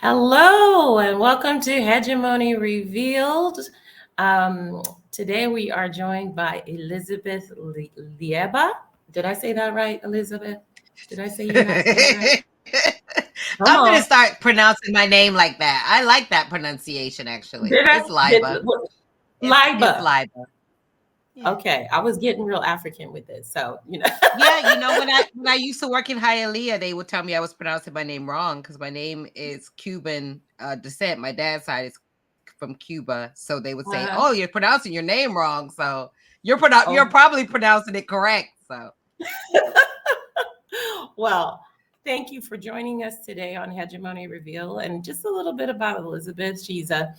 Hello and welcome to Hegemony Revealed. Today we are joined by Elizabeth Leiba. Did I say that right, Elizabeth? Did I say your last name right? Come I'm gonna on. start pronouncing my name like that. I like that pronunciation actually. Did I? It's Did Liba. It's Liba? Liba. Yeah. Okay, I was getting real African with it, so. Yeah, when I used to work in Hialeah, they would tell me I was pronouncing my name wrong because my name is Cuban descent. My dad's side is from Cuba, so they would say, Uh, "Oh, you're pronouncing your name wrong." So you're oh, probably pronouncing it correct. So well, thank you for joining us today on Hegemony Reveal. And just a little bit about Elizabeth. She's a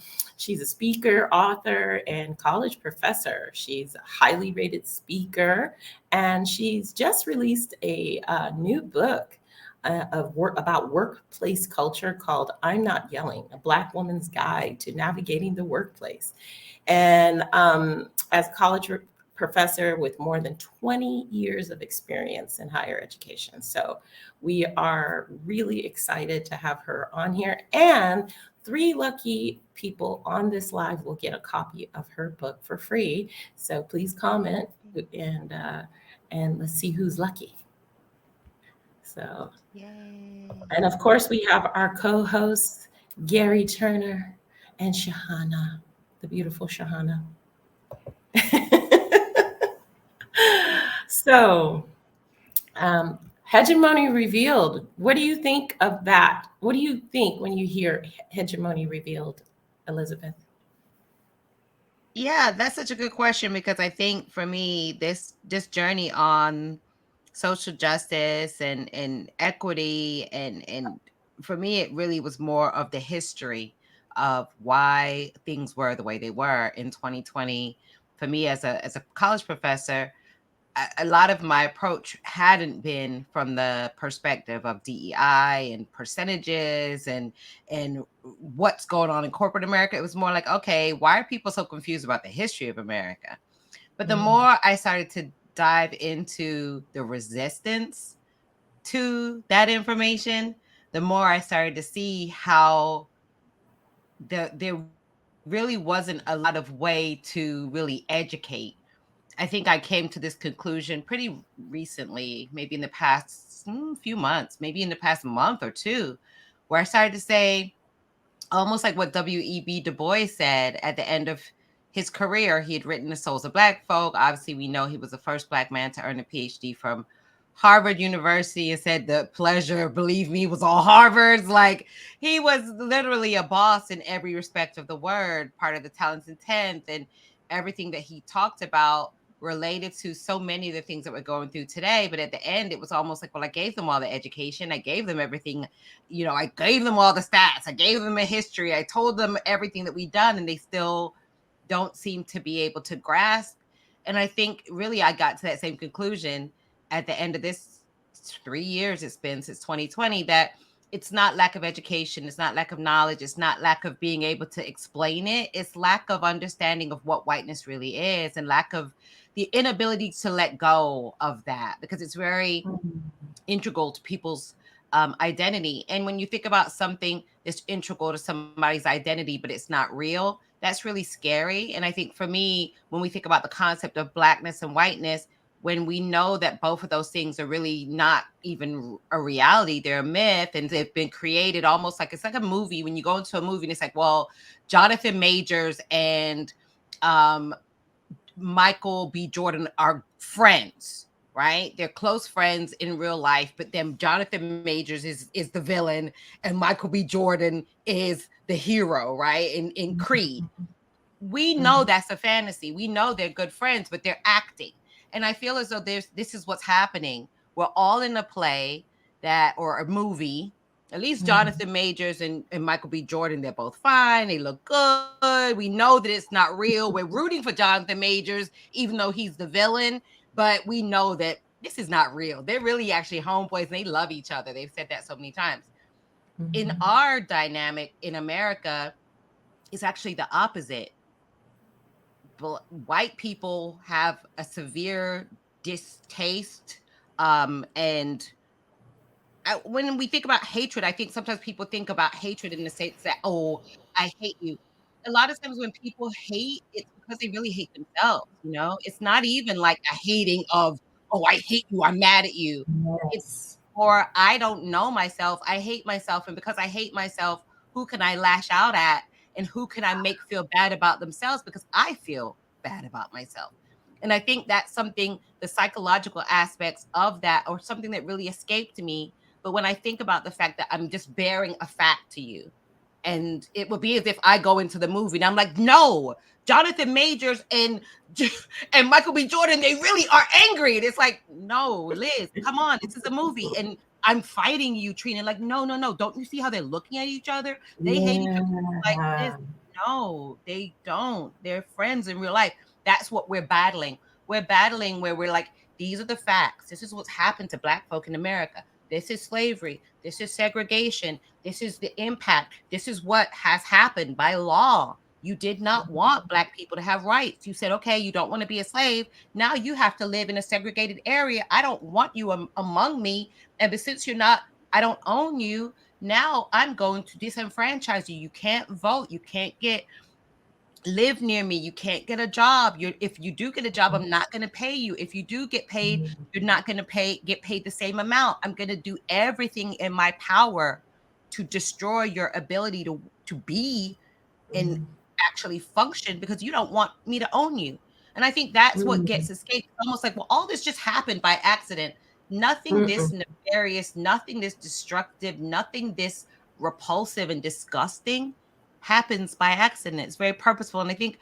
speaker, author, and college professor. She's a highly rated speaker, and she's just released a new book. Of work about workplace culture called "I'm Not Yelling: A Black Woman's Guide to Navigating the Workplace." And as a college professor with more than 20 years of experience in higher education. So we are really excited to have her on here. And three lucky people on this live will get a copy of her book for free. So please comment and uh, and let's see who's lucky. So, yay. and of course, we have our co hosts, Garry Turner and Sahana, the beautiful Sahana. So, Hegemony Revealed. What do you think of that? What do you think when you hear Hegemony Revealed, Elizabeth? Yeah, that's such a good question because I think for me, this journey on social justice and equity and for me it really was more of the history of why things were the way they were in 2020. For me as a college professor, a lot of my approach hadn't been from the perspective of DEI and percentages and what's going on in corporate America. It was more like, okay, why are people so confused about the history of America? But the Mm, more I started to dive into the resistance to that information, the more I started to see how there really wasn't a lot of way to really educate. I think I came to this conclusion pretty recently, maybe in the past few months, maybe in the past month or two, where I started to say, almost like what W.E.B. Du Bois said at the end of his career. He had written The Souls of Black Folk. Obviously, we know he was the first Black man to earn a PhD from Harvard University and said the pleasure, believe me, was all Harvard's. Like, he was literally a boss in every respect of the word, part of the Talented Tenth, and everything that he talked about related to so many of the things that we're going through today. But at the end, it was almost like, well, I gave them all the education. I gave them everything. I gave them all the stats. I gave them a history. I told them everything that we'd done, and they still don't seem to be able to grasp. And I think really I got to that same conclusion at the end of this 3 years it's been since 2020, that it's not lack of education, it's not lack of knowledge, it's not lack of being able to explain it, it's lack of understanding of what whiteness really is and lack of the inability to let go of that, because it's very mm, integral to people's identity. And when you think about something that's integral to somebody's identity, but it's not real, that's really scary. And I think for me, when we think about the concept of blackness and whiteness, when we know that both of those things are really not even a reality, they're a myth and they've been created almost like it's like a movie. When you go into a movie and it's like, well, Jonathan Majors and um, Michael B. Jordan are friends, right? They're close friends in real life, but then Jonathan Majors is the villain and Michael B. Jordan is the hero, right? In Creed. We know mm, that's a fantasy. We know they're good friends, but they're acting. And I feel as though this is what's happening. We're all in a play that or a movie. At least mm. Jonathan Majors and Michael B. Jordan, they're both fine. They look good. We know that it's not real. We're rooting for Jonathan Majors, even though he's the villain. But we know that this is not real. They're really actually homeboys and they love each other. They've said that so many times. In Mhm. our dynamic in America, it's actually the opposite. White people have a severe distaste and when we think about hatred, I think sometimes people think about hatred in the sense that, oh, I hate you. A lot of times when people hate, it's because they really hate themselves, you know? It's not even like a hating of, oh, I hate you, I'm mad at you. It's Yes. or I don't know myself, I hate myself, and because I hate myself, who can I lash out at and who can I make feel bad about themselves because I feel bad about myself. And I think that's something, the psychological aspects of that, or something that really escaped me. But when I think about the fact that I'm just bearing a fact to you, and it would be as if I go into the movie and I'm like, no, Jonathan Majors and and Michael B. Jordan, they really are angry. And it's like, no, Liz, come on, this is a movie. And I'm fighting you, Trina. Like, no, no, no. Don't you see how they're looking at each other? They hate each other like this. Yeah. No, they don't. They're friends in real life. That's what we're battling. We're battling where we're like, these are the facts. This is what's happened to Black folk in America. This is slavery. This is segregation. This is the impact. This is what has happened by law. You did not want Black people to have rights. You said, okay, you don't want to be a slave. Now you have to live in a segregated area. I don't want you among me. And since you're not, I don't own you. Now I'm going to disenfranchise you. You can't vote. You can't live near me. You can't get a job. If you do get a job, I'm not going to pay you. If you do get paid, you're not going to get paid the same amount. I'm going to do everything in my power to destroy your ability to be and actually function because you don't want me to own you. And I think that's what gets escaped. It's almost like, well, all this just happened by accident. Nothing this nefarious, nothing this destructive, nothing this repulsive and disgusting happens by accident. It's very purposeful. And I think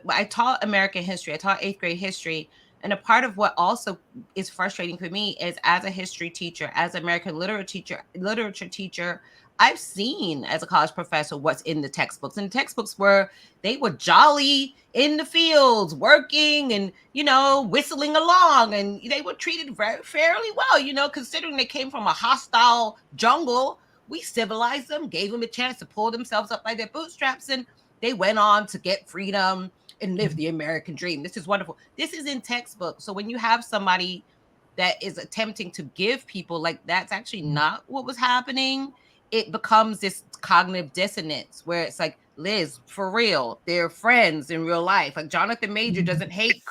I taught American history, I taught 8th grade history. And a part of what also is frustrating for me is, as a history teacher, as American literature teacher, I've seen as a college professor what's in the textbooks. And the textbooks they were jolly in the fields, working and, whistling along. And they were treated very fairly well, considering they came from a hostile jungle. We civilized them, gave them a chance to pull themselves up by their bootstraps, and they went on to get freedom and live the American dream. This is wonderful. This is in textbook. So when you have somebody that is attempting to give people like that's actually not what was happening, it becomes this cognitive dissonance where it's like, Liz, for real, they're friends in real life. Like Jonathan Major doesn't hate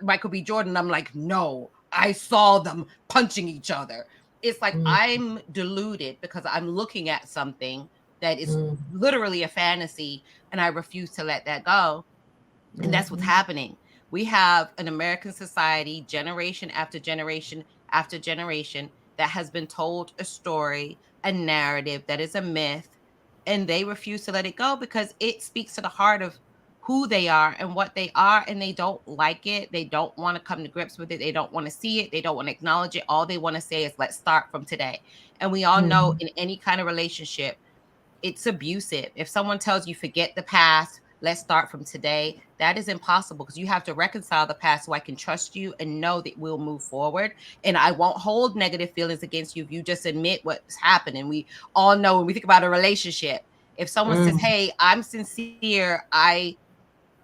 Michael B. Jordan. I'm like, no, I saw them punching each other. It's like I'm deluded because I'm looking at something that is literally a fantasy, and I refuse to let that go. And that's what's happening. We have an American society, generation after generation after generation, that has been told a story, a narrative that is a myth, and they refuse to let it go because it speaks to the heart of who they are and what they are, and they don't like it. They don't want to come to grips with it. They don't want to see it. They don't want to acknowledge it. All they want to say is, let's start from today. And we all know in any kind of relationship, it's abusive. If someone tells you forget the past, let's start from today, that is impossible because you have to reconcile the past so I can trust you and know that we'll move forward. And I won't hold negative feelings against you if you just admit what's happened. And we all know when we think about a relationship, if someone says, hey, I'm sincere, I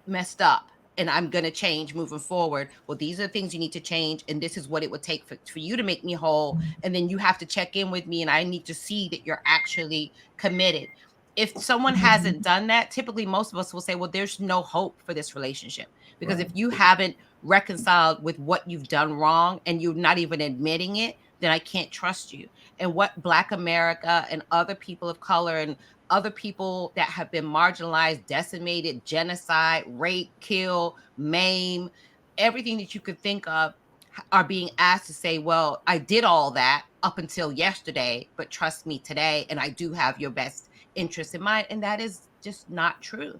messed up and I'm going to change moving forward. Well, these are the things you need to change. And this is what it would take for you to make me whole. And then you have to check in with me and I need to see that you're actually committed. If someone hasn't done that, typically most of us will say, well, there's no hope for this relationship. Because if you haven't reconciled with what you've done wrong and you're not even admitting it, then I can't trust you. And what Black America and other people of color and other people that have been marginalized, decimated, genocide, rape, kill, maim, everything that you could think of, are being asked to say, well, I did all that up until yesterday, but trust me today, and I do have your best interest in mind. And that is just not true.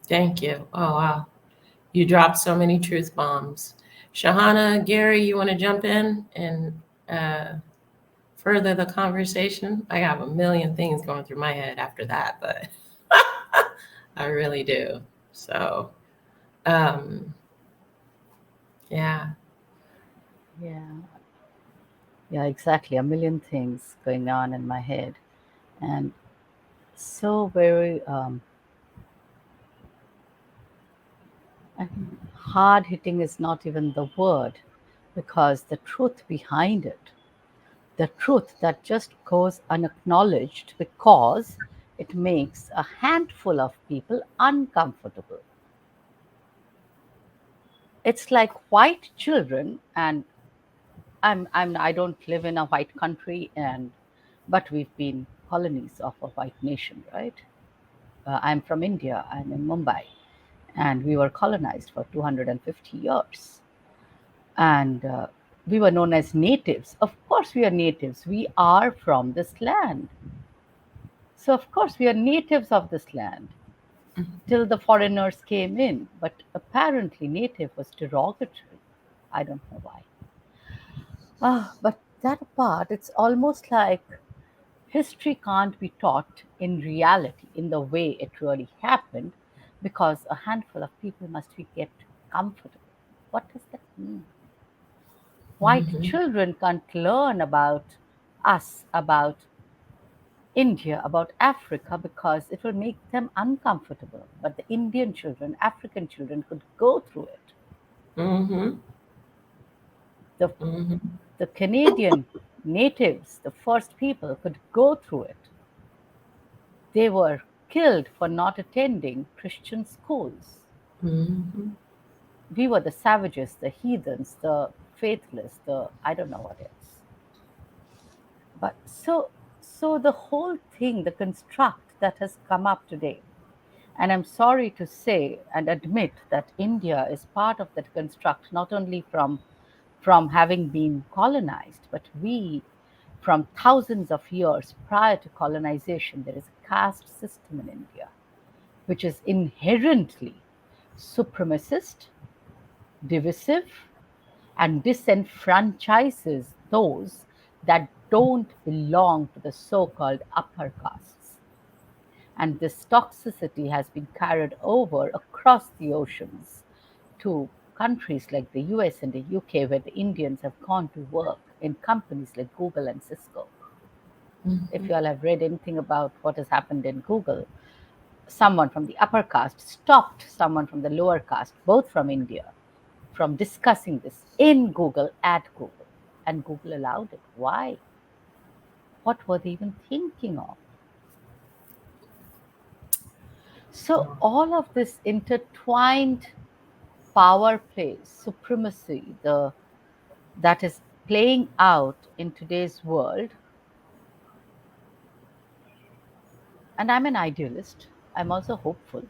Thank you. Oh, wow. You dropped so many truth bombs. Sahana, Garry, you want to jump in and further the conversation? I have a million things going through my head after that, but I really do. So, um, yeah. Yeah, exactly. A million things going on in my head. And so very hard hitting is not even the word because the truth behind it The truth that just goes unacknowledged because it makes a handful of people uncomfortable. It's like white children, and I don't live in a white country, but we've been colonies of a white nation, right? I'm from India. I'm in Mumbai, and we were colonized for 250 years, and we were known as natives. Of course, we are natives. We are from this land, so of course we are natives of this land. Till the foreigners came in, but apparently native was derogatory. I don't know why. But that apart, it's almost like history can't be taught in reality in the way it really happened because a handful of people must be kept comfortable. What does that mean? White Mhm. children can't learn about us, about India, about Africa, because it will make them uncomfortable. But the Indian children, African children could go through it. Mhm. The, Mhm. the Canadian natives, the first people, could go through it. They were killed for not attending Christian schools. Mhm. We were the savages, the heathens, the faithless, the I don't know what else. But so the whole thing, the construct that has come up today, and I'm sorry to say and admit that India is part of that construct, not only from having been colonized, but we, from thousands of years prior to colonization, there is a caste system in India, which is inherently supremacist, divisive, and disenfranchises those that don't belong to the so called upper castes. And this toxicity has been carried over across the oceans to countries like the US and the UK, where the Indians have gone to work in companies like Google and Cisco. If you all have read anything about what has happened in Google, someone from the upper caste stopped someone from the lower caste, both from India, from discussing this in Google at Google. And Google allowed it. Why? What were they even thinking of? So, all of this intertwined power plays, supremacy, that is playing out in today's world. And I'm an idealist, I'm also hopeful.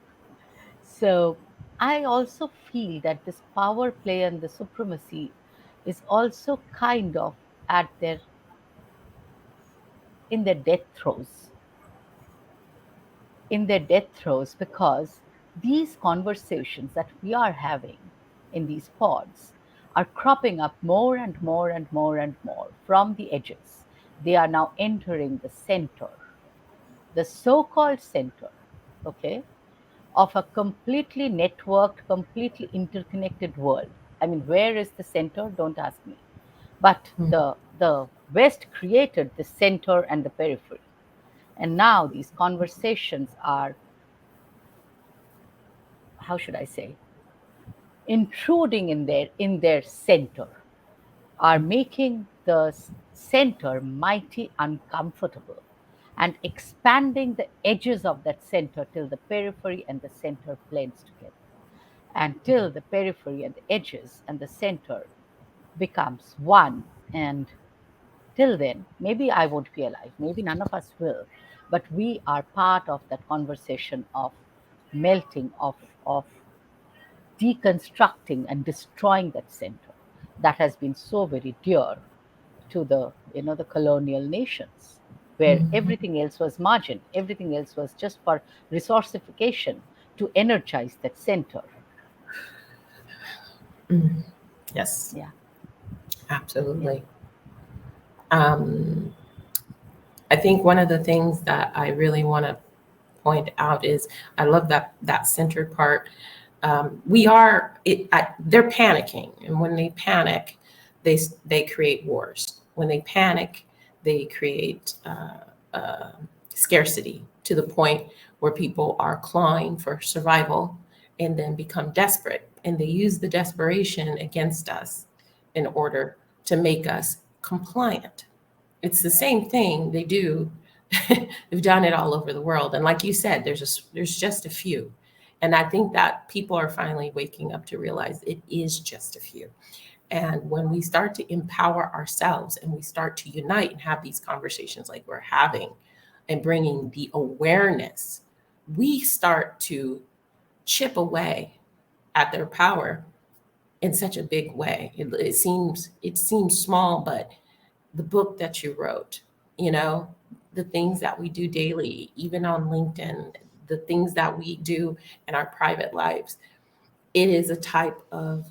So I also feel that this power play and the supremacy is also kind of at their in their death throes, in their death throes, because these conversations that we are having in these pods are cropping up more and more and more and more from the edges. They are now entering the center, the so-called center, okay, of a completely networked, completely interconnected world. I mean, where is the center? Don't ask me. But the West created the center and the periphery. And now these conversations are, how should I say, intruding in their center, are making the center mighty uncomfortable and expanding the edges of that center till the periphery and the center blends together, until the periphery and the edges and the center becomes one. And till then, maybe I won't be alive, maybe none of us will, but we are part of that conversation of melting, of deconstructing and destroying that center that has been so very dear to the colonial nations, where Mhm. everything else was margin, everything else was just for resourcification to energize that center. Mhm. Yes, Yeah, yeah. absolutely. Um, I think one of the things that I really want to point out is I love that center part. We are they're panicking, and when they panic, they create wars. When they panic, they create scarcity to the point where people are clawing for survival and then become desperate, and they use the desperation against us in order to make us compliant It's the same thing they do. They've done it all over the world. And like you said, there's just a few. And I think that people are finally waking up to realize it is just a few. And when we start to empower ourselves and we start to unite and have these conversations like we're having and bringing the awareness, we start to chip away at their power in such a big way. It seems small, but the book that you wrote, you know, the things that we do daily, even on LinkedIn, the things that we do in our private lives, it is a type of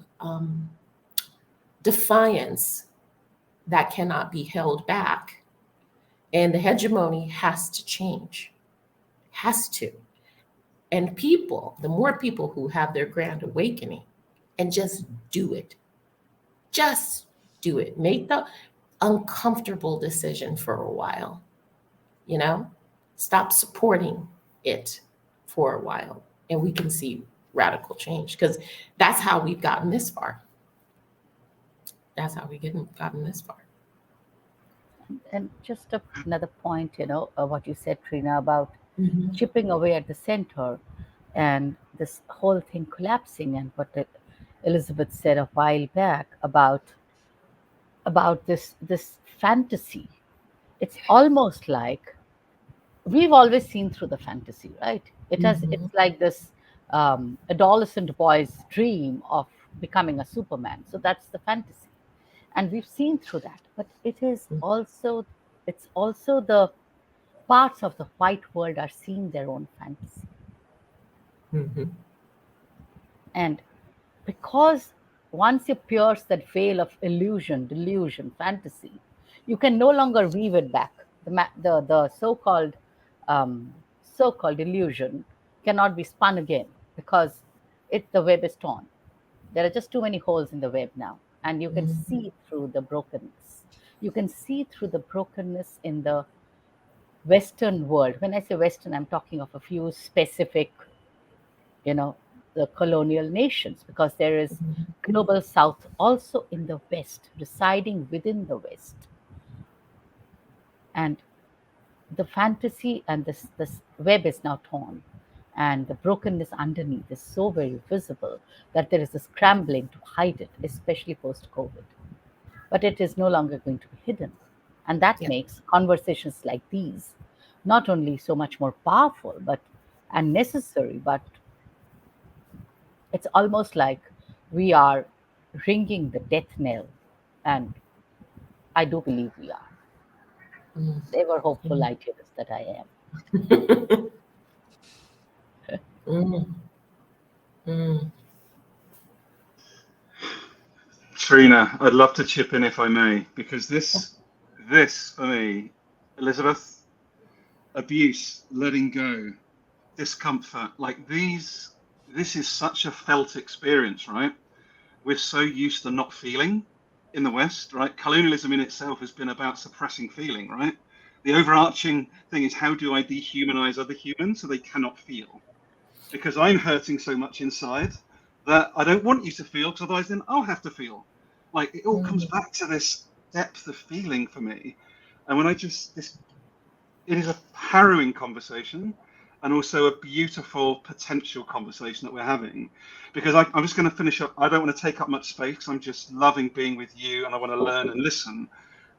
defiance that cannot be held back. And the hegemony has to change, has to. And people, the more people who have their grand awakening and just do it, just do it. Make the uncomfortable decision for a while, you know? Stop supporting it for a while. And we can see radical change because that's how we've gotten this far. That's how gotten this far. And just another point, what you said, Trina, about Mhm. chipping away at the center and this whole thing collapsing, and what Elizabeth said a while back about this fantasy. It's almost like we've always seen through the fantasy, right? Mhm. It's like this adolescent boy's dream of becoming a Superman. So that's the fantasy, and we've seen through that. But it's also the parts of the white world are seeing their own fantasy, Mhm. and because once you pierce that veil of illusion, delusion, fantasy, you can no longer weave it back. The so-called illusion cannot be spun again because the web is torn. There are just too many holes in the web now, and you can Mhm. see through the brokenness. You can see through the brokenness in the Western world. When I say Western, I'm talking of a few specific, you know, the colonial nations, because there is global South also in the West, residing within the West. And the fantasy and this web is now torn. And the brokenness underneath is so very visible that there is a scrambling to hide it, especially post COVID. But it is no longer going to be hidden. And that Yeah. makes conversations like these not only so much more powerful and necessary, but it's almost like we are ringing the death knell. And I do believe we are. Mm. Ever hopeful Mm. idealist that I am. Mm. Mm. Trina, I'd love to chip in if I may, because this for me, Elizabeth, abuse, letting go, discomfort, like this is such a felt experience, right? We're so used to not feeling in the West, right? Colonialism in itself has been about suppressing feeling, right? The overarching thing is, how do I dehumanize other humans so they cannot feel? Because I'm hurting so much inside that I don't want you to feel, because otherwise then I'll have to feel. Like, it all comes Mm. back to this depth of feeling for me. And when I just this it is a harrowing conversation and also a beautiful potential conversation that we're having, because I'm just going to finish up. I don't want to take up much space 'cause I'm just loving being with you, and I want to learn and listen,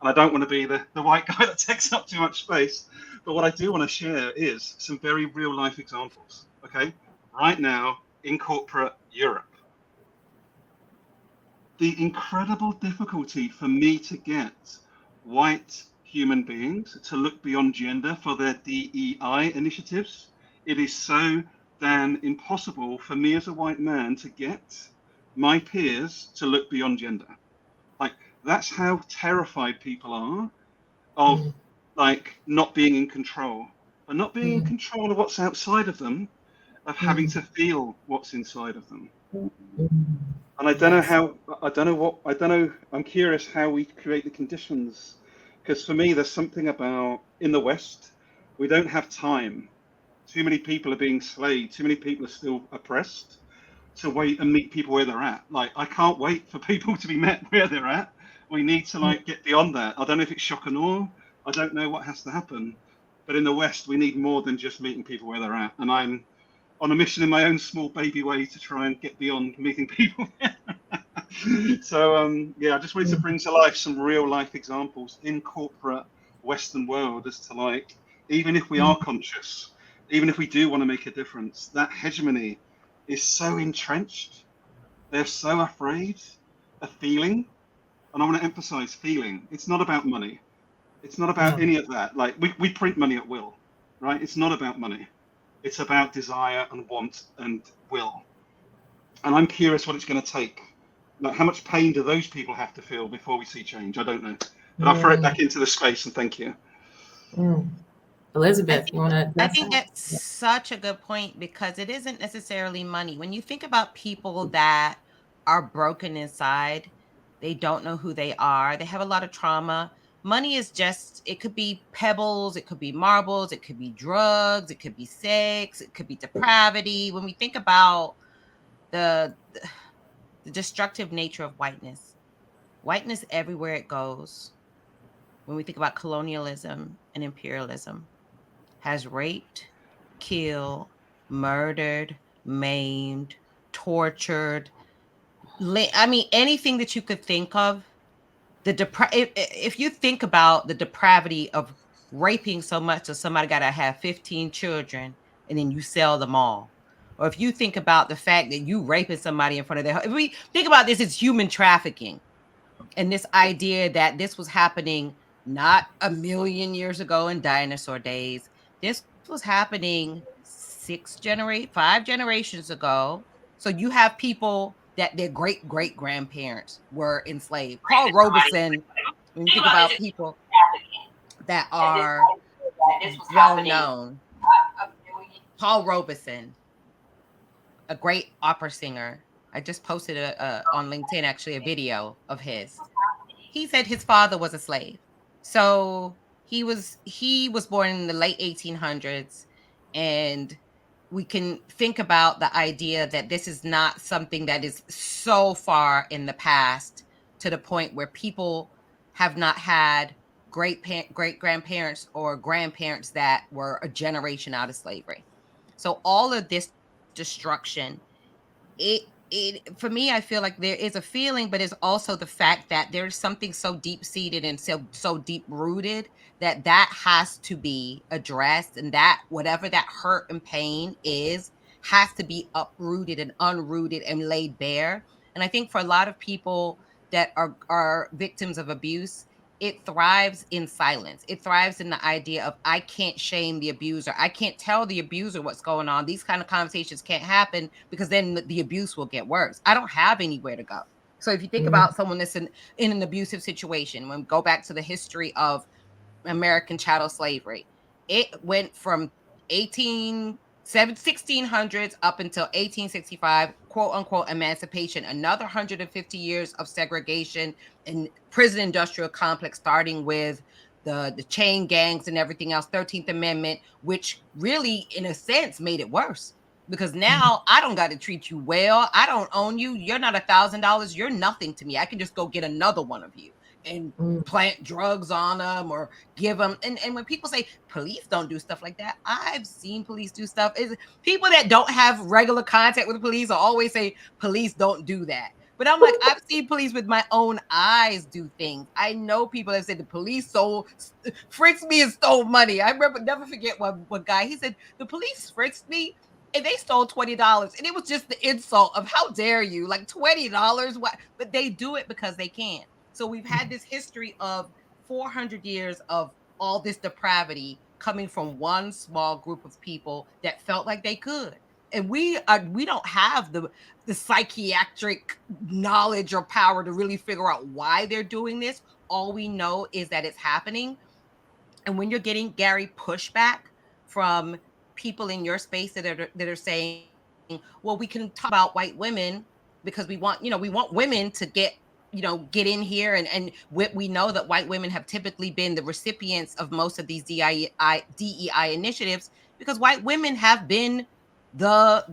and I don't want to be the white guy that takes up too much space. But what I do want to share is some very real life examples. Okay, right now in corporate Europe, the incredible difficulty for me to get white human beings to look beyond gender for their DEI initiatives. It is so damn impossible for me as a white man to get my peers to look beyond gender. Like, that's how terrified people are of, Mm. like, not being in control, but not being in Mm. control of what's outside of them, of having Mm. to feel what's inside of them. Mm. And Yes. I don't know, I'm curious how we create the conditions. Because for me, there's something about in the West, we don't have time. Too many people are being slayed, too many people are still oppressed to wait and meet people where they're at. Like, I can't wait for people to be met where they're at. We need to, Mm. like, get beyond that. I don't know if it's shock and awe. I don't know what has to happen, but in the West, we need more than just meeting people where they're at. And I'm on a mission in my own small baby way to try and get beyond meeting people. So yeah, I just wanted to bring to life some real life examples in corporate Western world as to like, even if we are conscious, even if we do want to make a difference, that hegemony is so entrenched. They're so afraid of feeling. And I want to emphasize feeling. It's not about money. It's not about any of that. Like we print money at will, right? It's not about money. It's about desire and want and will. And I'm curious what it's going to take. Like, how much pain do those people have to feel before we see change? I don't know. But I'll throw it back into the space, and thank you. Elizabeth, you want to? I think that's such a good point, because it isn't necessarily money. When you think about people that are broken inside, they don't know who they are, they have a lot of trauma. Money is just, it could be pebbles, it could be marbles, it could be drugs, it could be sex, it could be depravity. When we think about the destructive nature of whiteness everywhere it goes, when we think about colonialism and imperialism, has raped, killed, murdered, maimed, tortured. I mean, anything that you could think of. If you think about the depravity of raping so much that somebody got to have 15 children and then you sell them all. Or if you think about the fact that you raping somebody in front of their, if we think about this, it's human trafficking. And this idea that this was happening not a million years ago in dinosaur days. This was happening 5 generations ago. So you have people that their great grandparents were enslaved. Paul Robeson, when you think about people that are well known, Paul Robeson, a great opera singer. I just posted on LinkedIn actually a video of his. He said his father was a slave. So he was born in the late 1800s, and we can think about the idea that this is not something that is so far in the past to the point where people have not had great grandparents or grandparents that were a generation out of slavery. So all of this destruction, it for me, I feel like there is a feeling, but it's also the fact that there's something so deep seated and so deep rooted that has to be addressed, and that whatever that hurt and pain is has to be uprooted and unrooted and laid bare. And I think for a lot of people that are victims of abuse, it thrives in silence. It thrives in the idea of, I can't shame the abuser. I can't tell the abuser what's going on. These kind of conversations can't happen because then the abuse will get worse. I don't have anywhere to go. So if you think about someone that's in an abusive situation, when we go back to the history of American chattel slavery, it went from 1600s up until 1865, quote unquote, emancipation, another 150 years of segregation and prison industrial complex, starting with the chain gangs and everything else, 13th Amendment, which really, in a sense, made it worse. Because now I don't got to treat you well. I don't own you. You're not $1,000. You're nothing to me. I can just go get another one of you and plant drugs on them or give them. And when people say police don't do stuff like that, I've seen police do stuff. People that don't have regular contact with the police will always say police don't do that. But I'm like, I've seen police with my own eyes do things. I know people that said the police frisked me and stole money. I remember, never forget one guy, he said, the police frisked me and they stole $20. And it was just the insult of, how dare you, like $20? What? But they do it because they can. So we've had this history of 400 years of all this depravity coming from one small group of people that felt like they could. And we don't have the psychiatric knowledge or power to really figure out why they're doing this. All we know is that it's happening. And when you're getting, Garry, pushback from people in your space that are saying, well, we can talk about white women because we want women to get in here. And we know that white women have typically been the recipients of most of these DEI initiatives, because white women have been the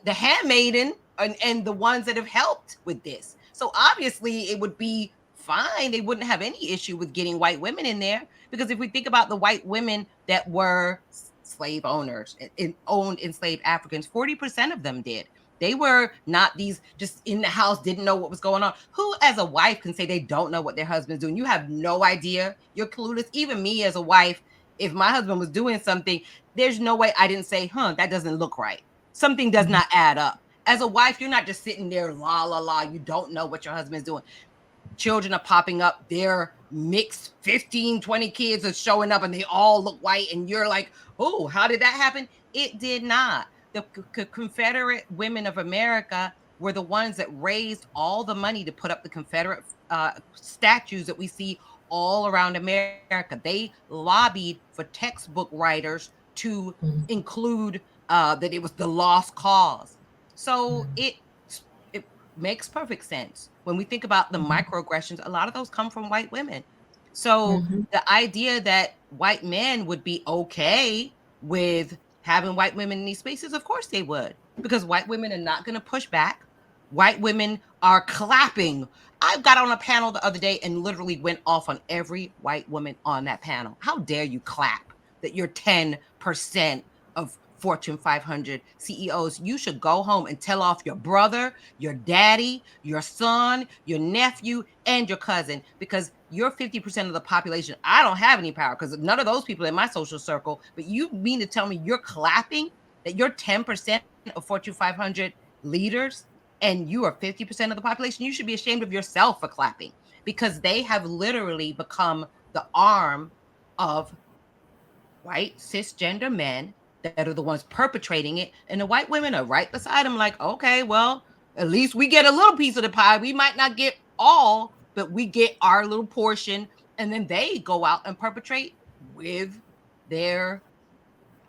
handmaiden and the ones that have helped with this. So obviously it would be fine. They wouldn't have any issue with getting white women in there, because if we think about the white women that were slave owners and owned enslaved Africans, 40% of them did. They were not these just in the house, didn't know what was going on. Who as a wife can say they don't know what their husband's doing? You have no idea. You're clueless. Even me as a wife, if my husband was doing something, there's no way I didn't say, that doesn't look right. Something does not add up. As a wife, you're not just sitting there, la, la, la. You don't know what your husband's doing. Children are popping up. They're mixed 15, 20 kids are showing up and they all look white. And you're like, oh, how did that happen? It did not. The Confederate women of America were the ones that raised all the money to put up the Confederate statues that we see all around America. They lobbied for textbook writers to include that it was the lost cause. So it makes perfect sense. When we think about the microaggressions, a lot of those come from white women. So the idea that white men would be okay with having white women in these spaces, of course they would, because white women are not going to push back. White women are clapping. I got on a panel the other day and literally went off on every white woman on that panel. How dare you clap that you're 10% of Fortune 500 CEOs? You should go home and tell off your brother, your daddy, your son, your nephew, and your cousin, because you're 50% of the population. I don't have any power because none of those people in my social circle, but you mean to tell me you're clapping that you're 10% of Fortune 500 leaders and you are 50% of the population? You should be ashamed of yourself for clapping, because they have literally become the arm of white cisgender men that are the ones perpetrating it. And the white women are right beside them like, okay, well, at least we get a little piece of the pie. We might not get all, but we get our little portion. And then they go out and perpetrate with their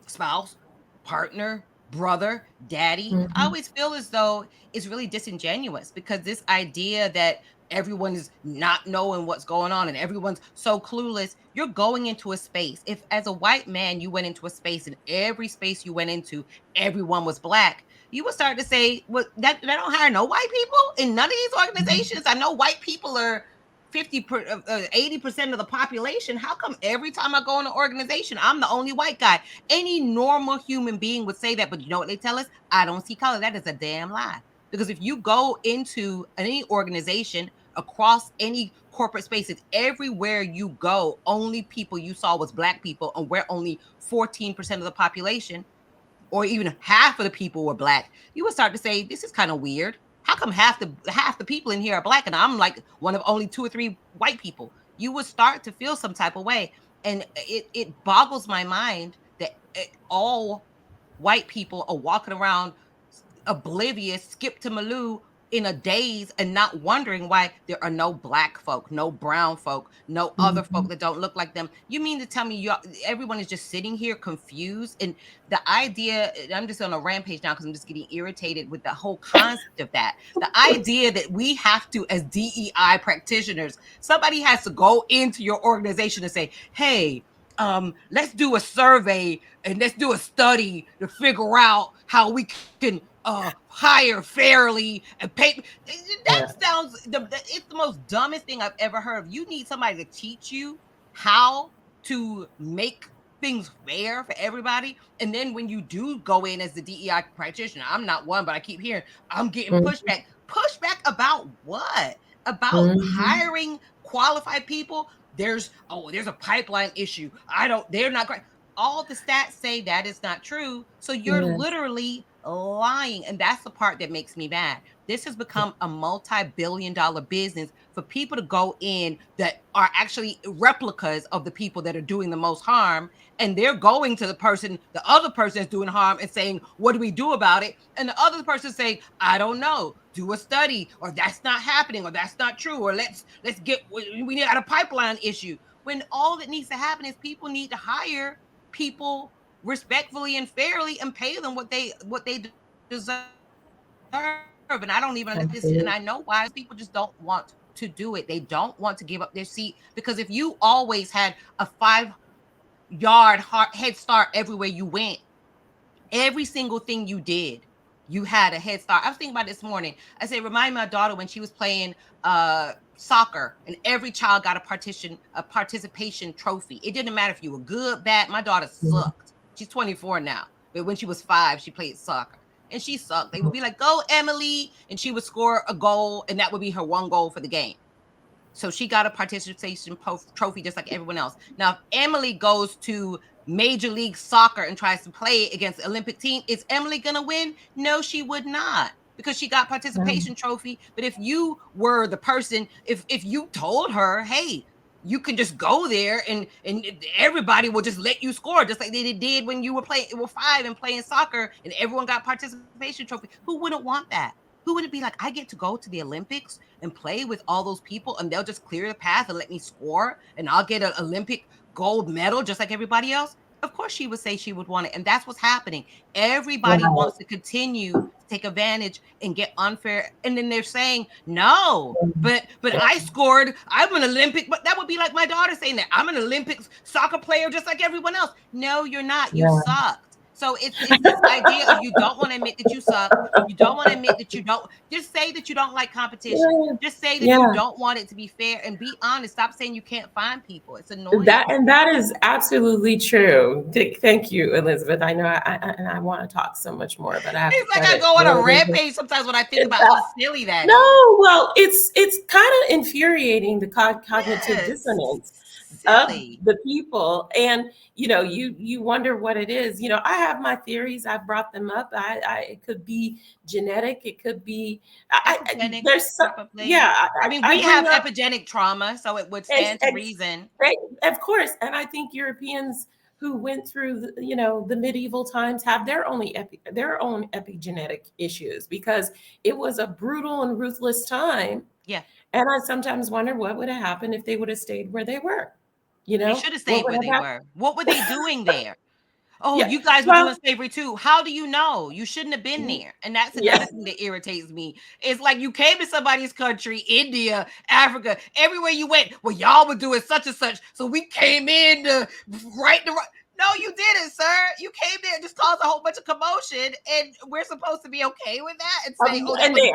spouse, partner, brother, daddy. I always feel as though it's really disingenuous, because this idea that everyone is not knowing what's going on and everyone's so clueless. You're going into a space. If as a white man you went into a space and every space you went into, everyone was black, you would start to say, well, that they don't hire no white people in none of these organizations. I know white people are 80% of the population. How come every time I go in an organization, I'm the only white guy? Any normal human being would say that, but you know what they tell us? I don't see color. That is a damn lie. Because if you go into any organization across any corporate spaces, everywhere you go, only people you saw was black people, and we're only 14% of the population, or even half of the people were black, you would start to say, this is kind of weird. How come half the people in here are black and I'm like one of only 2 or 3 white people? You would start to feel some type of way. And it boggles my mind that all white people are walking around oblivious, skip to Malou in a daze, and not wondering why there are no black folk, no brown folk, no other folk that don't look like them. You mean to tell me everyone is just sitting here confused? And the idea, I'm just on a rampage now because I'm just getting irritated with the whole concept of that. The idea that we have to, as DEI practitioners, somebody has to go into your organization and say, hey, let's do a survey and let's do a study to figure out how we can hire fairly and pay. That sounds, it's the most dumbest thing I've ever heard of. You need somebody to teach you how to make things fair for everybody. And then when you do go in as the DEI practitioner, I'm not one, but I keep hearing I'm getting pushback. Pushback about what? About hiring qualified people? There's a pipeline issue. They're not great. All the stats say that is not true. So you're literally lying. And that's the part that makes me mad. This has become a multi-billion-dollar business for people to go in that are actually replicas of the people that are doing the most harm. And they're going to the other person that's doing harm and saying, what do we do about it? And the other person saying, I don't know, do a study, or that's not happening, or that's not true, or we got a pipeline issue. When all that needs to happen is people need to hire people respectfully and fairly and pay them what they deserve. And I don't even understand. And I know why people just don't want to do it. They don't want to give up their seat, because if you always had a 5-yard head start everywhere you went, every single thing you did, you had a head start. I was thinking about this morning. I said, remind my daughter when she was playing soccer, and every child got a participation trophy. It didn't matter if you were good, bad. My daughter sucked. She's 24 now, but when she was 5, she played soccer. And she sucked. They would be like, "Go, Emily," and she would score a goal, and that would be her one goal for the game. So she got a participation trophy just like everyone else. Now, if Emily goes to Major League Soccer and tries to play against the Olympic team, is Emily going to win? No, she would not, because she got participation trophy. But if you were the person, if you told her, hey, you can just go there and everybody will just let you score, just like they did when you were 5 and playing soccer, and everyone got participation trophy. Who wouldn't want that? Who wouldn't be like, I get to go to the Olympics and play with all those people, and they'll just clear the path and let me score, and I'll get an Olympic gold medal just like everybody else? Of course she would say she would want it. And that's what's happening. Everybody wants to continue to take advantage and get unfair. And then they're saying, no, but I scored, I'm an Olympic, but that would be like my daughter saying that I'm an Olympic soccer player just like everyone else. No, you're not. You sucked. So it's this idea of you don't want to admit that you suck. You don't want to admit that you don't. Just say that you don't like competition. Just say that you don't want it to be fair, and be honest. Stop saying you can't find people. It's annoying. That is absolutely true. Thank you, Elizabeth. I know I want to talk so much more, but it's like I go on a rampage sometimes when I think about how silly that is. No, well, it's kind of infuriating, the cognitive dissonance of the people, and you wonder what it is. I have my theories. I've brought them up. It could be genetic. It could be there's some, yeah. I mean, we have epigenetic trauma, so it would stand to reason. Right, of course, and I think Europeans who went through the medieval times have their own epigenetic issues, because it was a brutal and ruthless time. Yeah. And I sometimes wonder what would have happened if they would have stayed where they were. They should have stayed where they were. What were they doing there? Oh, you guys were doing slavery too. How do you know? You shouldn't have been there. And that's another thing that irritates me. It's like you came to somebody's country, India, Africa, everywhere you went. Well, y'all were doing such and such, so we came in to right the right. No, you didn't, sir. You came there and just caused a whole bunch of commotion, and we're supposed to be okay with that and say, "Oh, that they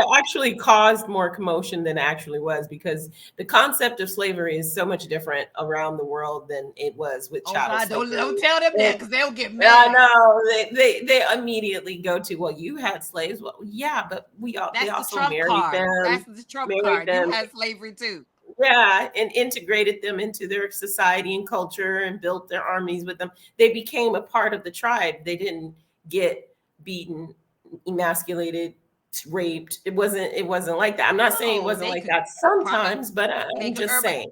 actually caused more commotion than it actually was, because the concept of slavery is so much different around the world than it was with chattel slavery. Don't tell them that, because they'll get mad. I know they immediately go to, well, you had slaves. Well, yeah, but they also married them. That's the Trump card. You had slavery too. Yeah, and integrated them into their society and culture and built their armies with them. They became a part of the tribe. They didn't get beaten, emasculated, raped. It wasn't like that. I'm not saying it wasn't like that sometimes, but I'm just saying.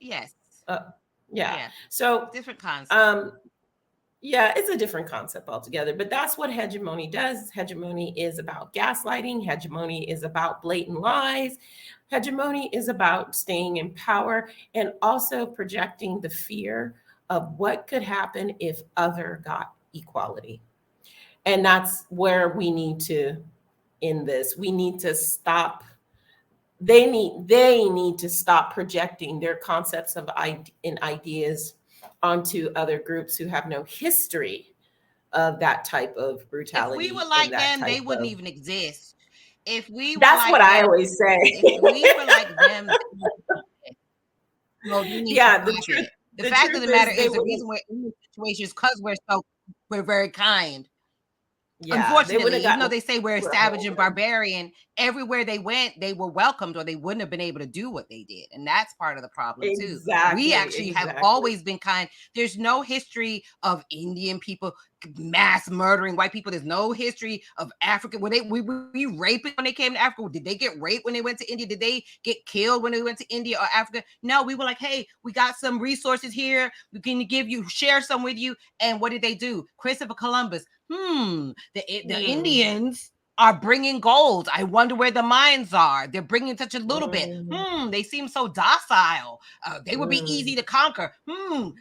Yes. Yeah. So different concept. Yeah, it's a different concept altogether, but that's what hegemony does. Hegemony is about gaslighting. Hegemony is about blatant lies. Hegemony is about staying in power and also projecting the fear of what could happen if other got equality. And that's where we need to end this. We need to stop. They need to stop projecting their concepts of ideas onto other groups who have no history of that type of brutality. If we were like them, they wouldn't even exist. If we were that's what I always say. If we were like them, well, the fact of the matter is the reason we're in these situations because we're very kind. Yeah, unfortunately, even though they say we're savage and barbarian, everywhere they went, they were welcomed, or they wouldn't have been able to do what they did. And that's part of the problem too. We actually have always been kind. There's no history of Indian people mass murdering white people. There's no history of African. When we raping when they came to Africa. Did they get raped when they went to India? Did they get killed when they went to India or Africa? No, we were like, hey, we got some resources here. We can share some with you. And what did they do? Christopher Columbus. The Indians are bringing gold. I wonder where the mines are. They're bringing such a little bit. They seem so docile. They would be easy to conquer.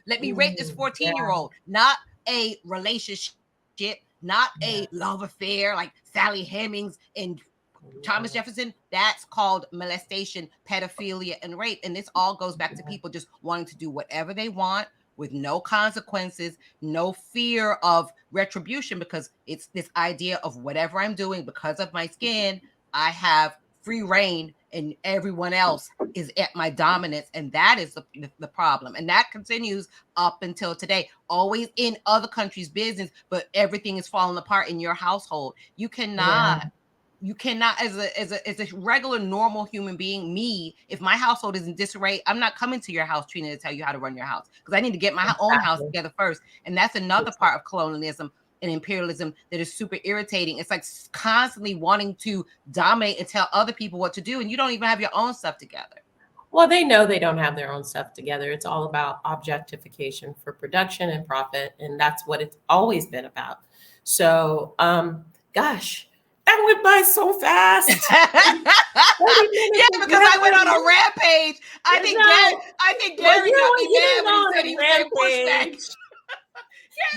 Let me rape this 14-year-old. Not a relationship, not a love affair like Sally Hemings and Thomas Jefferson. That's called molestation, pedophilia, and rape. And this all goes back to people just wanting to do whatever they want with no consequences, no fear of retribution, because it's this idea of whatever I'm doing because of my skin, I have free reign and everyone else is at my dominance. And that is the problem. And that continues up until today, always in other countries' business, but everything is falling apart in your household. You cannot as a regular normal human being, me, if my household is in disarray, I'm not coming to your house, Trina, to tell you how to run your house, because I need to get my own house together first. And that's another part of colonialism and imperialism that is super irritating. It's like constantly wanting to dominate and tell other people what to do, and you don't even have your own stuff together. Well, they know they don't have their own stuff together. It's all about objectification for production and profit, and that's what it's always been about. So, gosh, that went by so fast. Yeah, because I went on a rampage. I think Garry got me mad when he said he was getting pushback.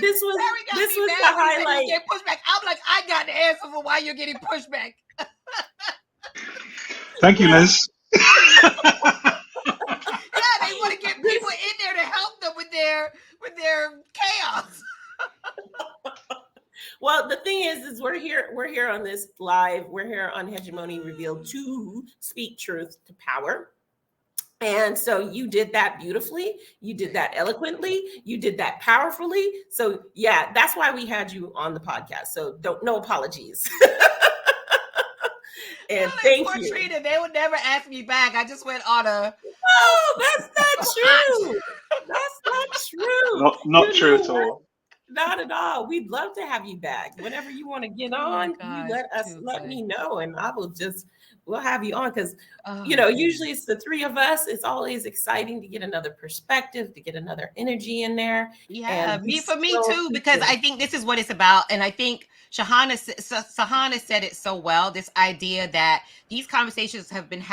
This was the highlight. Pushback. I'm like, I got the answer for why you're getting pushback. Thank you, Liz. Yeah, they want to get people in there to help them with their chaos. Well, the thing is we're here on this live. We're here on Hegemony Revealed to speak truth to power. And so you did that beautifully. You did that eloquently. You did that powerfully. So yeah, that's why we had you on the podcast. So no apologies. And thank you. Trina, they would never ask me back. I just went on a. No, that's not true. That's not true. Not true at all. Not at all. We'd love to have you back. Whenever you want to get on, you let me know, and we'll have you on, because usually it's the three of us. It's always exciting to get another perspective, to get another energy in there. Yeah, me too, because I think this is what it's about. And I think Sahana said it so well, this idea that these conversations have been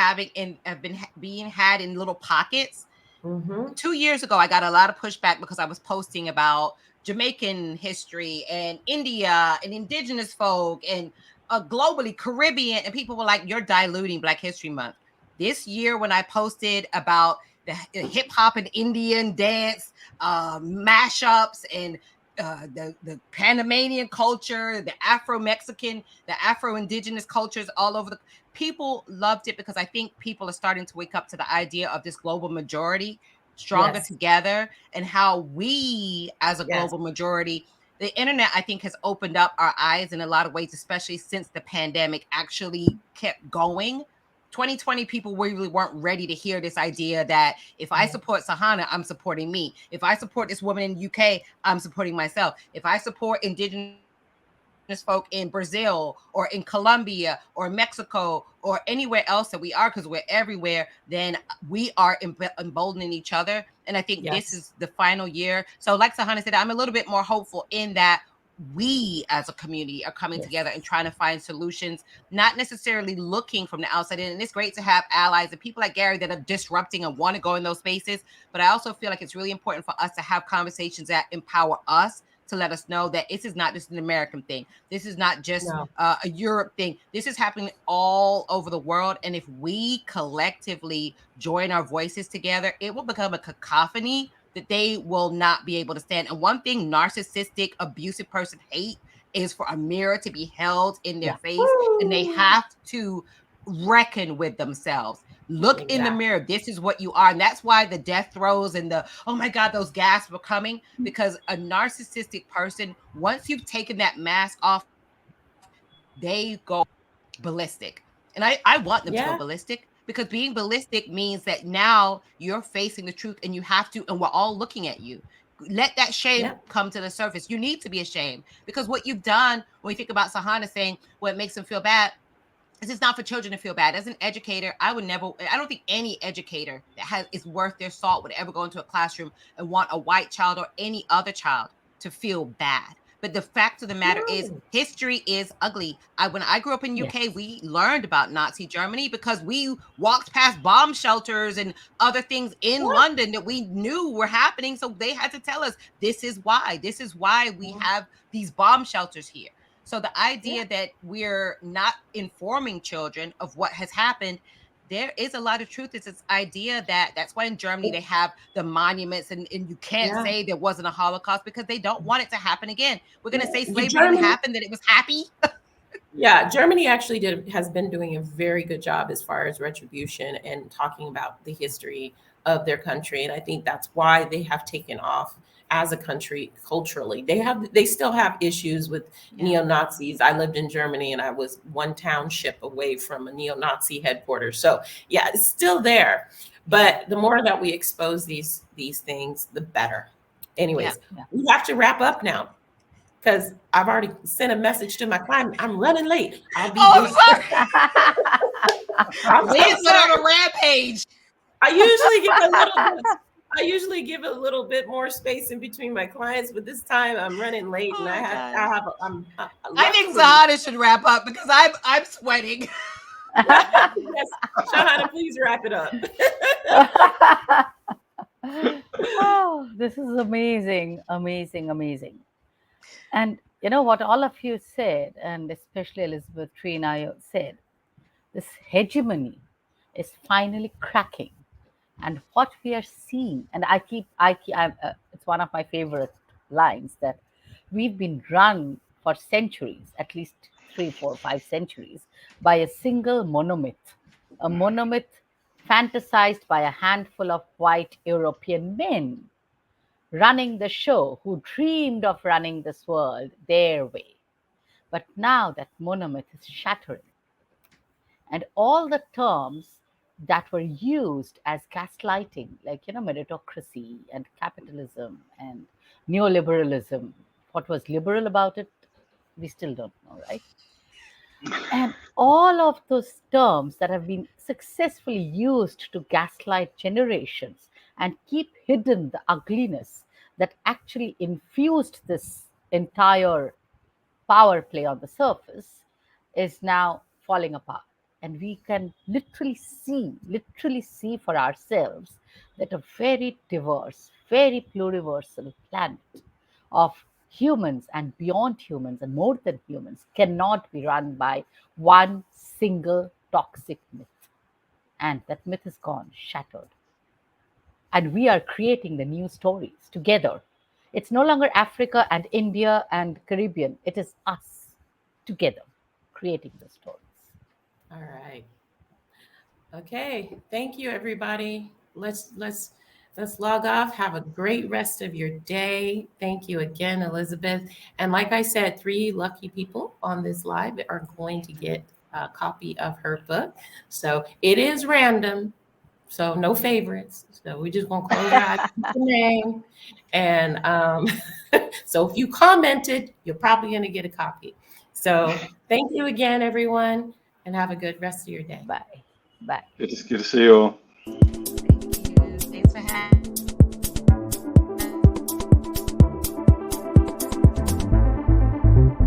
being had in little pockets. Mm-hmm. 2 years ago, I got a lot of pushback because I was posting about Jamaican history and India and indigenous folk and globally Caribbean, and people were like, you're diluting Black History Month. This year, when I posted about the hip hop and Indian dance mashups and the Panamanian culture, the Afro-Mexican, the Afro-Indigenous cultures all over, people loved it, because I think people are starting to wake up to the idea of this global majority stronger together, and how we as a global majority, the internet, I think, has opened up our eyes in a lot of ways, especially since the pandemic actually kept going. 2020 people really weren't ready to hear this idea that if I support Sahana, I'm supporting me. If I support this woman in the UK, I'm supporting myself. If I support indigenous folk in Brazil or in Colombia or Mexico or anywhere else that we are, because we're everywhere, then we are emboldening each other. And I think this is the final year. So like Sahana said, I'm a little bit more hopeful in that we as a community are coming together and trying to find solutions, not necessarily looking from the outside in. And it's great to have allies and people like Garry that are disrupting and want to go in those spaces. But I also feel like it's really important for us to have conversations that empower us, to let us know that this is not just an American thing. This is not just a Europe thing. This is happening all over the world. And if we collectively join our voices together, it will become a cacophony that they will not be able to stand. And one thing narcissistic, abusive person hate is for a mirror to be held in their face, and they have to reckon with themselves. Look in the mirror. This is what you are. And that's why the death throes and the, oh my God, those gasps were coming, because a narcissistic person, once you've taken that mask off, they go ballistic. And I want them to go ballistic, because being ballistic means that now you're facing the truth, and you have to, and we're all looking at you. Let that shame come to the surface. You need to be ashamed, because what you've done, when we think about Sahana saying what makes them feel bad, this is not for children to feel bad. As an educator, I don't think any educator that is worth their salt would ever go into a classroom and want a white child or any other child to feel bad. But the fact of the matter is, history is ugly. When I grew up in UK, we learned about Nazi Germany because we walked past bomb shelters and other things in London that we knew were happening. So they had to tell us, this is why we have these bomb shelters here. So the idea that we're not informing children of what has happened, there is a lot of truth. It's this idea that's why in Germany they have the monuments, and you can't say there wasn't a Holocaust, because they don't want it to happen again. We're going to say slavery didn't happen, that it was happy. Yeah, Germany actually has been doing a very good job as far as retribution and talking about the history of their country, and I think that's why they have taken off as a country culturally. They still have issues with neo-Nazis. I lived in Germany and I was one township away from a neo-Nazi headquarters. So yeah, it's still there. But the more that we expose these things, the better. Anyways, Yeah. we have to wrap up now because I've already sent a message to my client. I'm running late. I'll be I'm there. sorry. I'm so Liz went sorry. on a rampage. I usually give a little bit. I usually give a little bit more space in between my clients, but this time I'm running late, Oh and my God. I think Sahana should wrap up because I'm sweating. Yes, Sahana, please wrap it up. Oh, this is amazing, amazing, amazing. And you know what all of you said, and especially Elizabeth, Trina, you said, this hegemony is finally cracking. And what we are seeing, and it's one of my favorite lines, that we've been run for centuries, at least 3, 4, 5 centuries, by a single monomyth, a monomyth fantasized by a handful of white European men running the show who dreamed of running this world their way. But now that monomyth is shattering, and all the terms that were used as gaslighting, like meritocracy and capitalism and neoliberalism, what was liberal about it, we still don't know, right? And all of those terms that have been successfully used to gaslight generations and keep hidden the ugliness that actually infused this entire power play on the surface is now falling apart. And we can literally see for ourselves that a very diverse, very pluriversal planet of humans and beyond humans and more than humans cannot be run by one single toxic myth. And that myth is gone, shattered. And we are creating the new stories together. It's no longer Africa and India and Caribbean. It is us together creating the stories. All right. Okay. Thank you, everybody. Let's log off. Have a great rest of your day. Thank you again, Elizabeth. And like I said, 3 lucky people on this live are going to get a copy of her book. So it is random. So no favorites. So we just gonna close our eyes, keep the name, and so if you commented, you're probably gonna get a copy. So thank you again, everyone, and have a good rest of your day. Bye. Bye. Good to see you all.